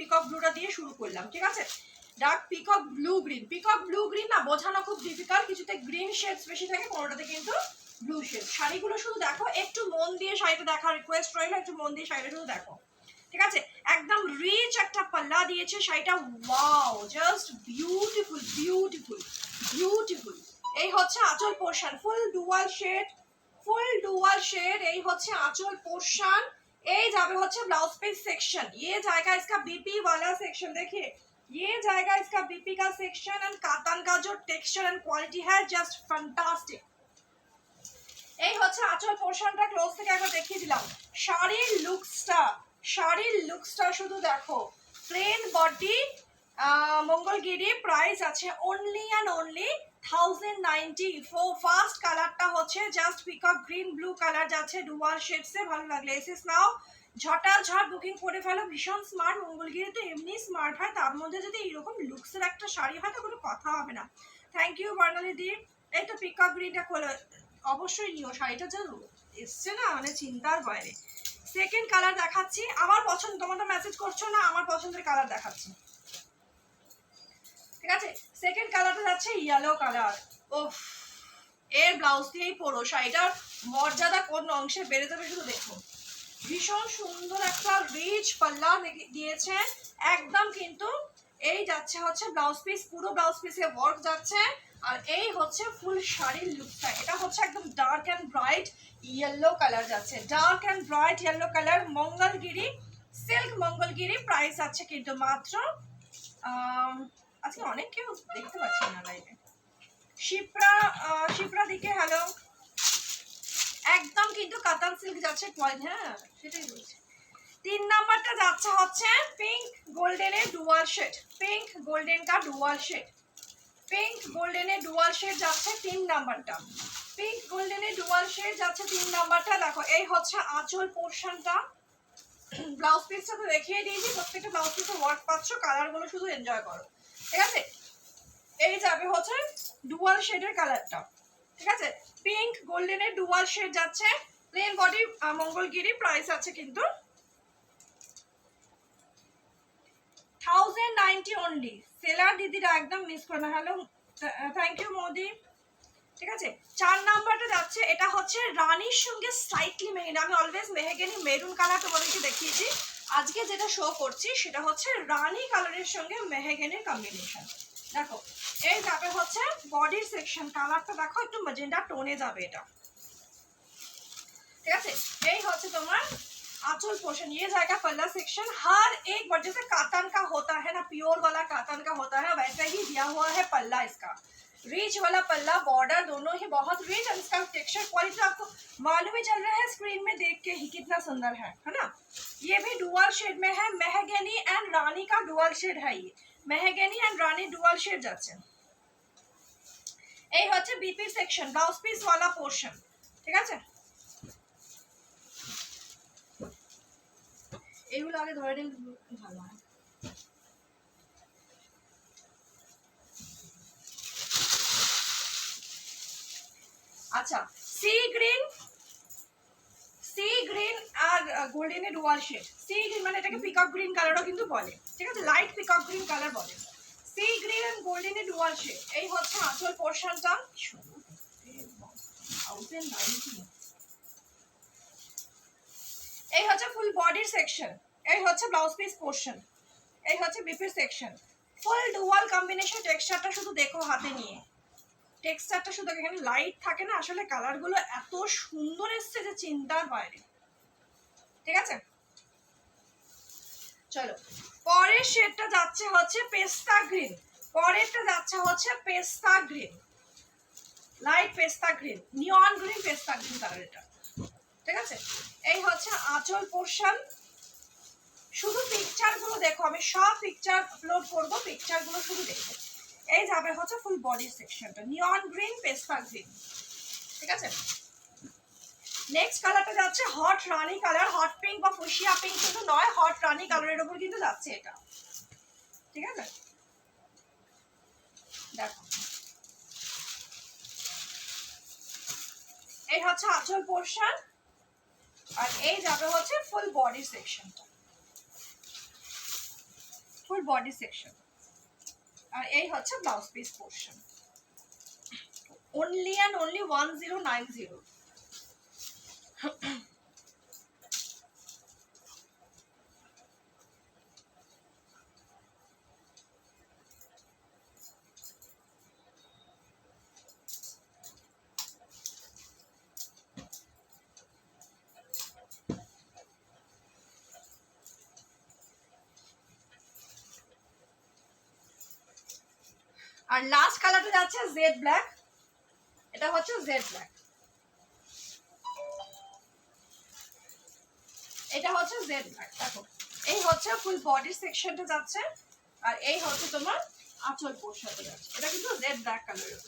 Peacock ব্লুটা দিয়ে শুরু করলাম, ঠিক আছে? ডার্ক পিকক ব্লু গ্রিন না বোঝানো খুব ডিফিকাল্ট, কিছুতে গ্রিন শেডস বেশি থাকে, কোনোটাতে কিন্তু ব্লু শেড। শাড়িগুলো শুধু দেখো, একটু মন দিয়ে শাড়িটা দেখার রিকোয়েস্ট রইল, একটু মন দিয়ে শাড়িটা শুধু দেখো, ঠিক আছে? একদম রিচ একটা পাল্লা দিয়েছে শাড়িটা, wow just beautiful beautiful beautiful. এই হচ্ছে আঁচল পোর্শন, ফুল ডুয়াল শেড, এই হচ্ছে আঁচল পোর্শন। এই যাবে হচ্ছে ब्लाउज पीस सेक्शन, ये जाएगा इसका बीपी वाला सेक्शन, देखिए ये जाएगा इसका बीपी का सेक्शन एंड कातान का जो टेक्सचर एंड क्वालिटी है जस्ट फैंटास्टिक। এই হচ্ছে আঁচল পোর্শনটা, ক্লোজ থেকে একবার দেখিয়ে দিলাম। শাড়ির লুকসটা শুধু দেখো, প্লেন বডি মঙ্গলগিরি, প্রাইস আছে অনলি অ্যান্ড অনলি 1094। ফার্স্ট কালারটা হচ্ছে just peacock green blue colour যাচ্ছে ডুয়াল শেডসে, ভালো লাগলে এসএস নাও, ঝটাঝট বুকিং করে ফেলো। ভীষণ স্মার্ট, মঙ্গলগিরি তো এমনি স্মার্ট হয়, তার মধ্যে যদি এইরকম লুকসের একটা শাড়ি হয় তো কোনো কথা হবে না। থ্যাংক ইউ বর্ণালী দি। এই তো পিকক গ্রিনটা খোলো, অবশ্যই নিও, শাড়িটা যা এসছে না মানে চিন্তার বাইরে। সেকেন্ড কালার দেখাচ্ছি, আমার পছন্দ, তোমরা মেসেজ করছো না, আমার পছন্দের কালার দেখাচ্ছি, ঠিক আছে? সেকেন্ড কালারটা যাচ্ছে ইয়েলো কালার। ওফ, এর ব্লাউজ দিয়েই পরো, শাড়িটার মর্যাদা কোন অংশে বেড়ে যাবে শুধু দেখো। ভীষণ সুন্দর একটা রিচ পাল্লা দিয়েছে একদম, কিন্তু এই যাচ্ছে হচ্ছে ব্লাউজ পিস, পুরো ব্লাউজ পিসে ওয়ার্ক যাচ্ছে, আর এই হচ্ছে ফুল শাড়ির লুকটা। এটা হচ্ছে একদম dark and bright yellow colour যাচ্ছে, dark and bright yellow colour, Mangalagiri silk Mangalagiri. Price আছে কিন্তু মাত্র আজকে অনেক কেউ দেখতে পাচ্ছি না লাইভে। শিপ্রা দিকে হ্যালো, একদম কিন্তু কাতান সিল্ক যাচ্ছে, হ্যাঁ সেটাই বলছি। 3 নাম্বারটা যাচ্ছে হচ্ছে পিঙ্ক গোল্ডেনের ডুয়াল শেড, পিঙ্ক গোল্ডেন কা ডুয়াল শেড, পিঙ্ক গোল্ডেনের ডুয়াল শেড যাচ্ছে 3 নাম্বারটা, পিঙ্ক গোল্ডেনের ডুয়াল শেড যাচ্ছে 3 নাম্বারটা। দেখো এই হচ্ছে আঁচল পোর্শনটা, ব্লাউজ পিসটা তো দেখিয়ে দিয়েছি, প্রত্যেকটা ব্লাউজ পিসে ওয়ার্ক পাচ্ছ, কালারগুলো শুধু এনজয় করো, ঠিক আছে? এই যাবে হচ্ছে ডুয়াল শেডের কালারটা, ঠিক আছে? পিঙ্ক গোল্ডেনের ডুয়াল শেড যাচ্ছে, প্লেন বডি মঙ্গলগিরি, প্রাইস আছে কিন্তু 1090 অনলি। সেলার দিদিরা একদম মিস করো না। হ্যালো, থ্যাংক ইউ মোদি, ঠিক আছে? 4 নাম্বারটা যাচ্ছে, এটা হচ্ছে রানীর সঙ্গে স্লাইটলি মেহেগনি, আমি অলওয়েজ মেহেগনি মেরুন কালার তোমাদেরকে দেখিয়েছি, আজকে যেটা শো করছি সেটা হচ্ছে রানী কালারের সঙ্গে মেহেগনির কম্বিনেশন। দেখো এই যাবে হচ্ছে বডির সেকশন, কালারটা দেখো একটু ম্যাজেন্ডা টোনে যাবে এটা, ঠিক আছে? এই হচ্ছে তোমার आंचल पोर्शन, ये जाएगा पल्ला सेक्शन। हर एक वर्ड जैसे कातन का होता है ना, प्योर वाला कातन का होता है, वैसे ही दिया हुआ है पल्ला इसका, रिच वाला पल्ला, बॉर्डर दोनों ही बहुत रिच, और इसका टेक्सचर क्वालिटी आपको मालूम ही चल रहा है स्क्रीन में देख के ही कितना सुंदर है ना? ये भी डुअल शेड में है, मेहगनी एंड रानी का डुअल शेड है, ये मेहगनी एंड रानी डुअल शेड যাচ্ছে। এই হচ্ছে বিপি সেকশন, ব্লাউজ পিস वाला পোর্শন, ঠিক আছে? এগুলো আগে ধরে নিন, ভালো হয়। আচ্ছা, সি গ্রিন আর গোল্ডেনের ডুয়াল শেড। সি গ্রিন মানে এটাকে পিকক গ্রিন কালারও কিন্তু বলে, ঠিক আছে? লাইট পিকক গ্রিন কালার বলে। সি গ্রিন এন্ড গোল্ডেনের ডুয়াল শেড, এই হচ্ছে আঁচল পোর্শনটা, এই হচ্ছে ফুল বডির সেকশন, এই হচ্ছে ব্লাউজ পিস পোর্শন, এই হচ্ছে বিপির সেকশন, ফুল ডুয়াল কম্বিনেশন। টেক্সচারটা শুধু দেখো হাতে নিয়ে, টেক্সচারটা শুধু এখানে লাইট থাকে না, আসলে কালারগুলো এত সুন্দর এসছে যে চিন্তার বাইরে, ঠিক আছে? চলো পরের শেডটা যাচ্ছে হচ্ছে পেস্তা গ্রিন, পরেরটা যাচ্ছে হচ্ছে পেস্তা গ্রিন, লাইট পেস্তা গ্রিন, নিয়ন গ্রিন পেস্তা গ্রিন কালার এটা, ঠিক আছে? এই হচ্ছে আঁচল পোর্শন, শুধু পিকচারগুলো দেখো, আমি সব পিকচার আপলোড করবো, পিকচারগুলো শুধু দেখো। এই যাবে হচ্ছে ফুল বডি সেকশনটা, নিয়ন গ্রিন পেস্তা গ্রিন, ঠিক আছে? নেক্সট কালারটা যাচ্ছে হট রানী কালার, হট পিঙ্ক বা ফুশিয়া পিঙ্ক কিন্তু নয়, হট রানী কালারের উপর কিন্তু যাচ্ছে এটা, ঠিক আছে? দেখো এই হচ্ছে আঁচল পোর্শন, আর এই যাবে হচ্ছে ফুল বডি সেকশনটা। ফুল বডি সেকশন, আর এই হচ্ছে blouse piece portion. only and only 1090। আর লাস্ট কালারটা যাচ্ছে জেড ব্ল্যাক, এটা হচ্ছে জেড ব্ল্যাক, এটা হচ্ছে জেড ব্ল্যাক। দেখো এই হচ্ছে ফুল বডি সেকশনটা যাচ্ছে, আর এই হচ্ছে তোমার আঁচল পোর্শনটা যাচ্ছে। এটা কিন্তু জেড ব্ল্যাক কালারের।